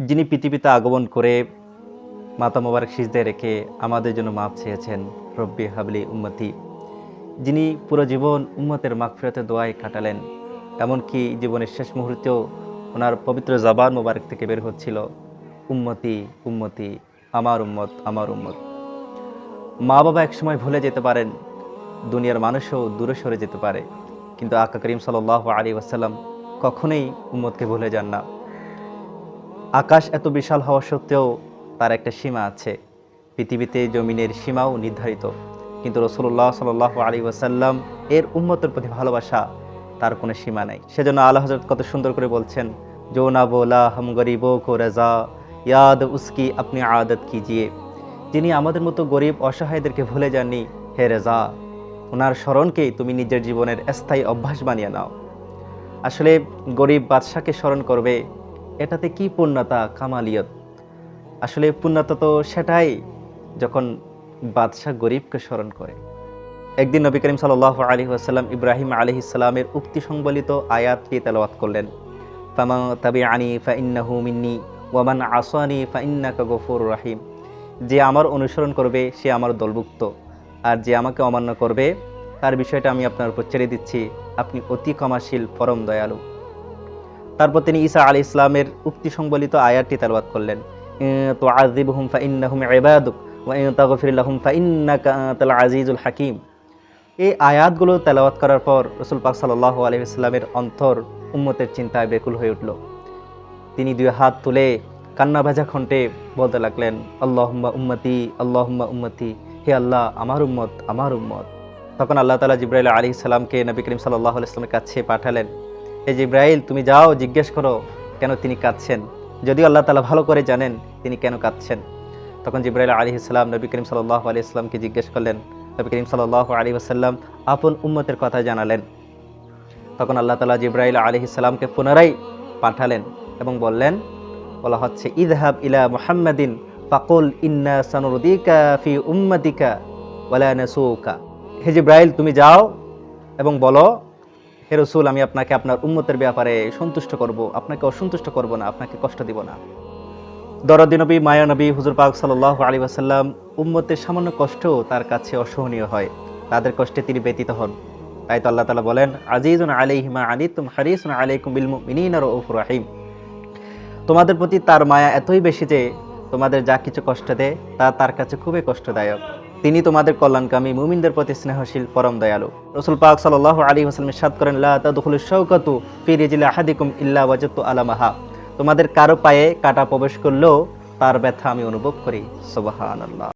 যিনি পৃথিবীতে আগমন করে মাথা মোবারক সিজদায় রেখে আমাদের জন্য মাপ চেয়েছেন, রব্বি হাবলি উম্মতি। যিনি পুরো জীবন উম্মতের মাগফিরাতের দোয়ায় কাটালেন, এমনকি জীবনের শেষ মুহূর্তেও ওনার পবিত্র জবান মোবারক থেকে বের হচ্ছিল উম্মতি উম্মতি, আমার উম্মত আমার উম্মত। মা বাবা একসময় ভুলে যেতে পারেন, দুনিয়ার মানুষও দূরে সরে যেতে পারে, কিন্তু আকা করিম সাল্লাল্লাহু আলাইহি ওয়াসাল্লাম কখনোই উম্মতকে ভুলে যান না। আকাশ এত বিশাল হওয়া সত্ত্বেও তার একটা সীমা আছে, পৃথিবীতে জমিনের সীমাও নির্ধারিত, কিন্তু রাসূলুল্লাহ সাল্লাল্লাহু আলাইহি ওয়াসাল্লাম এর উম্মতের প্রতি ভালোবাসা তার কোনো সীমা নাই। সেজন্য আলা হযরত কত সুন্দর করে বলছেন, জো না বোলা হাম গরিবো কো রাজা ইয়াদ উসকি আপনি আদত কিজিয়ে। যিনি আমাদের মতো গরিব অসহায়দেরকে ভুলে যাননি, হে রেজা, ওনার স্মরণকেই তুমি নিজের জীবনের স্থায়ী অভ্যাস বানিয়ে নাও। আসলে গরিব বাদশাকে স্মরণ করবে, এটাতে কি পূর্ণতা কামালিয়ত। আসলে পূর্ণতা তো সেটাই যখন বাদশাহ গরিবকে স্মরণ করে। একদিন নবী করিম সাল্লাল্লাহু আলাইহি ওয়াসাল্লাম ইব্রাহিম আলাইহিস সালামের উক্তি সংবলিত আয়াতটি তেলাওয়াত করলেন, ফামা তাবিআনি ফাইন্নাহু মিন্নি ওয়া মান আসানি ফাইন্নাকা গফুরুর রহিম। যে আমার অনুসরণ করবে সে আমার দলভুক্ত, আর যে আমাকে অমান্য করবে তার বিষয়টা আমি আপনার উপর ছেড়ে দিচ্ছি, আপনি অতি ক্ষমাশীল পরম দয়ালু। তারপর তিনি ঈসা আলাইহিস ইসলামের উক্তি সংবলিত আয়াতটি তেলাওয়াত করলেন, তুআযিবহুম ফাইন্নাহুম ইবাদুক ওয়া ইন তাগফির লাহুম ফাইন্নাকা আনতাল আজিজুল হাকীম। এই আয়াতগুলো তেলাওয়াত করার পর রাসূল পাক সাল্লাল্লাহু আলাইহি ওয়াসাল্লামের অন্তর উম্মতের চিন্তায় ব্যাকুল হয়ে উঠল। তিনি দুই হাত তুলে কান্না ভেজা কণ্ঠে বলতে লাগলেন, আল্লাহুম্মা উম্মতি আল্লাহুম্মা উম্মতি, হে আল্লাহ আমার উম্মত আমার উম্মত। তখন আল্লাহ তাআলা জিবরাইল আলাইহিস সালামকে নবী করিম সাল্লাল্লাহু আলাইহি ওয়াসাল্লামের কাছে পাঠালেন, হে জিবরাইল, তুমি যাও জিজ্ঞেস করো কেন তিনি কাঁদছেন, যদিও আল্লাহ তাআলা ভালো করে জানেন তিনি কেন কাঁদছেন। তখন জিবরাইল আলাইহিস সালাম নবী করিম সাল্লাল্লাহু আলাইহি ওয়াসাল্লামকে জিজ্ঞেস করলেন, নবী করিম সাল্লাল্লাহু আলাইহি ওয়াসাল্লাম আপন উম্মতের কথা জানালেন। তখন আল্লাহ তাআলা জিবরাইল আলাইহিস সালামকে পুনরায় পাঠালেন এবং বলা হচ্ছে, ইযহাব ইলা মুহাম্মাদিন ফাকুল ইন্না সানুরদিকা ফি উম্মাতিকা ওয়ালা নাসুকা। হে জিবরাইল, তুমি যাও এবং বলো, হে রাসূল, আমি আপনাকে আপনার উম্মতের ব্যাপারে সন্তুষ্ট করব, আপনাকে অসন্তুষ্ট করব না, আপনাকে কষ্ট দিব না। দরদি নবী মায়া নবী হুজুর পাক সাল্লাল্লাহু আলাইহি ওয়াসাল্লাম উম্মতের সামান্য কষ্টও তার কাছে অসহনীয় হয়, তাদের কষ্টে তিনি ব্যতীত হন। তাই তো আল্লাহ তাআলা বলেন, আজিজুন আলাইহি মা আনিতুম হারিসুন আলাইকুম বিল মুমিনিনা রাউফুর রহিম। তোমাদের প্রতি তার মায়া এতই বেশি যে তোমাদের যা কিছু কষ্ট দেয় তা তার কাছে খুবই কষ্টদায়ক। তিনি তোমাদের কল্যাণকামী, মুমিনদের প্রতি স্নেহশীল, পরম দয়ালু। রাসূল পাক সাল্লাল্লাহু আলাইহি ওয়াসাল্লাম ইরশাদ করেন, লা তাদখুলুশ শাওকাতু ফি রিজলি আহাদিকুম ইল্লা ওয়াজাদতু আলামাহা। তোমাদের কারো পায়ে কাঁটা প্রবেশ করলেও তার ব্যথা আমি অনুভব করি। সুবহানাল্লাহ।